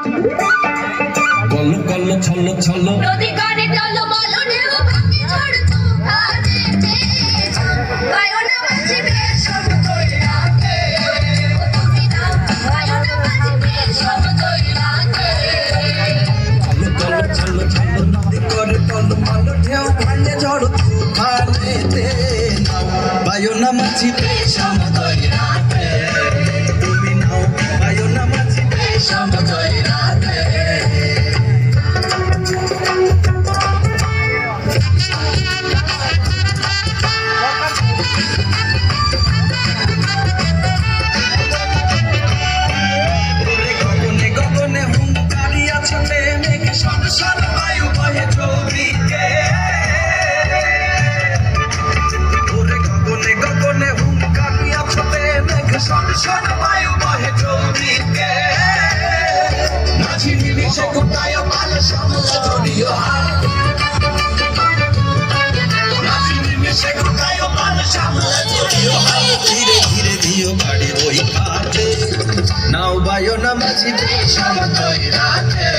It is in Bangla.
কল কল ছল ছল নদী কানে চলো বলো ঢেউ ভাঙে ঝড় তুফানেতে বায়না বাজবে সব কইরাতে তুমি না বায়না বাজবে সব কইরাতে কল কল ছল ছল নদী করে টল মল ঢেউ ভাঙে ঝড় তুফানেতে বায়না মাছিবে সমুদয় রাতে তুমি নাও বায়না মাছিবে সমুদয় রাতে শোন বায়ু বহে চৌদিকে মাঝি নিমিষে কোথায় পাল সামলা জড়িয়ে হাত মাঝি নিমিষে কোথায় পাল সামলা জড়িয়ে হাত ধীরে ধীরে দিও বাড়ি ওই কাছে নাও বায়না মাঝি সমুদয় রাতে